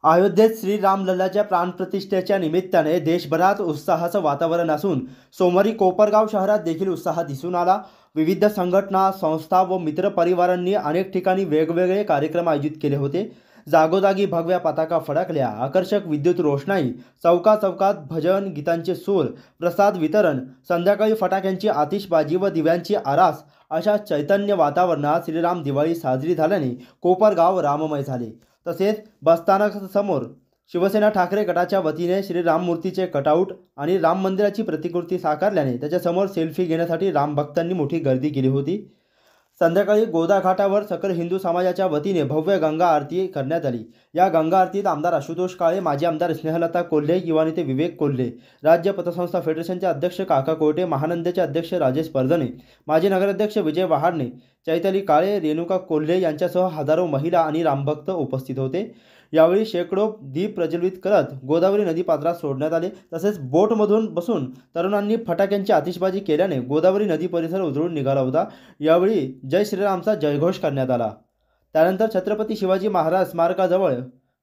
अयोध्येत श्रीरामलल्लाच्या प्राणप्रतिष्ठेच्या निमित्ताने देशभरात उत्साहाचं वातावरण असून सोमवारी कोपरगाव शहरात देखील उत्साह दिसून आला। विविध संघटना, संस्था व मित्रपरिवारांनी अनेक ठिकाणी वेगवेगळे कार्यक्रम आयोजित केले होते। जागोजागी भगव्या पताका फडकल्या, आकर्षक विद्युत रोषणाई, चौकाचौकात भजन गीतांचे सूर, प्रसाद वितरण, संध्याकाळी फटाक्यांची आतिषबाजी व दिव्यांची आरास अशा चैतन्य वातावरणात श्रीराम दिवाळी साजरी झाल्याने कोपरगाव राममय झाले। तसेच बसस्थानकासमोर शिवसेना ठाकरे गटाच्या वतीने श्रीराम मूर्तीचे कटआउट आणि राम मंदिराची प्रतिकृती साकारल्याने त्याच्यासमोर सेल्फी घेण्यासाठी राम भक्तांनी मोठी गर्दी केली होती। संध्याकाळी गोदा घाटावर सकल हिंदू समाजाच्या वतीने भव्य गंगा आरती करण्यात आली। या गंगा आरतीत आमदार आशुतोष काळे, माजी आमदार स्नेहलता कोल्हे, युवा नेते विवेक कोल्हे, राज्य पतसंस्था फेडरेशनचे अध्यक्ष काका कोर्टे, महानंदचे अध्यक्ष राजेश परजणे, माजी नगराध्यक्ष विजय वहाडणे, चैताली काळे, रेणुका कोल्हे यांच्यासह हजारो महिला आणि रामभक्त उपस्थित होते। यावेळी शेकडो दीप प्रज्वलित करत गोदावरी नदी पात्रात सोडण्यात आले। तसेच बोटमधून बसून तरुणांनी फटाक्यांची आतिषबाजी केल्याने गोदावरी नदी परिसर उजळून निघाला होता। यावेळी जय श्रीरामचा जयघोष करण्यात आला। त्यानंतर छत्रपती शिवाजी महाराज स्मारकाजवळ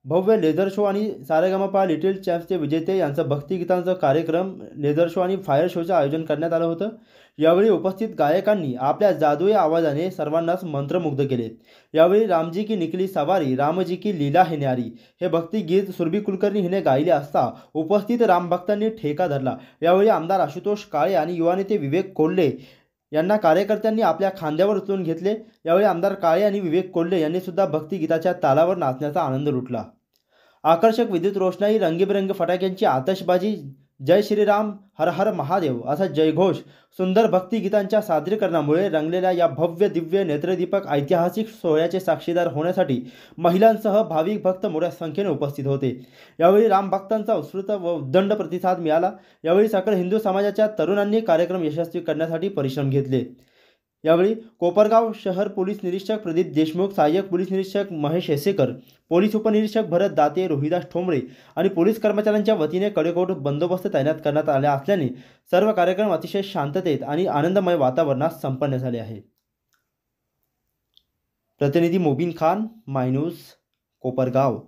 भव्य लेझर शो आणि सारेगमपा लिटिल चॅम्प्सचे विजेते यांचा भक्तिगीतांचा कार्यक्रम, लेझर शो आणि फायर शोचे आयोजन करण्यात आलं होतं। यावेळी उपस्थित गायकांनी आपल्या जादुई आवाजाने सर्वांनाच मंत्रमुग्ध केले। यावेळी रामजी की निकली सवारी, रामजी की लीला है न्यारी हे भक्तिगीत सुरभी कुलकर्णी हिने गायले असता उपस्थित रामभक्तांनी ठेका धरला। यावेळी आमदार आशुतोष काळे आणि युवा नेते विवेक कोल्हे यांना कार्यकर्त्यांनी आपल्या खांद्यावर उचलून घेतले। यावेळी आमदार काळे आणि विवेक कोल्हे यांनी सुद्धा भक्तिगीताच्या तालावर नाचण्याचा आनंद लुटला। आकर्षक विद्युत रोषणाई, रंगीबेरंगी फटाक्यांची आतषबाजी, जय श्रीराम, हर हर महादेव असा जयघोष, सुंदर भक्तिगीतांच्या सादरीकरणामुळे रंगलेल्या या भव्य दिव्य नेत्रदीपक ऐतिहासिक सोहळ्याचे साक्षीदार होण्यासाठी महिलांसह भाविक भक्त मोठ्या संख्येने उपस्थित होते। यावेळी रामभक्तांचा उत्स्फूर्त व उदंड प्रतिसाद मिळाला। यावेळी सकल हिंदू समाजाच्या तरुणांनी कार्यक्रम यशस्वी करण्यासाठी परिश्रम घेतले। यावेळी कोपरगाव शहर पोलीस निरीक्षक प्रदीप देशमुख, सहाय्यक पोलीस निरीक्षक महेश हेसेकर, पोलीस उपनिरीक्षक भरत दाते, रोहिदास ठोंबरे आणि पोलीस कर्मचाऱ्यांच्या वतीने कडेकोट बंदोबस्त तैनात करण्यात आला असल्याने सर्व कार्यक्रम अतिशय शांततेत आणि आनंदमय वातावरणात संपन्न झाले आहे। प्रतिनिधी मोबिन खान, माय न्यूज, कोपरगाव।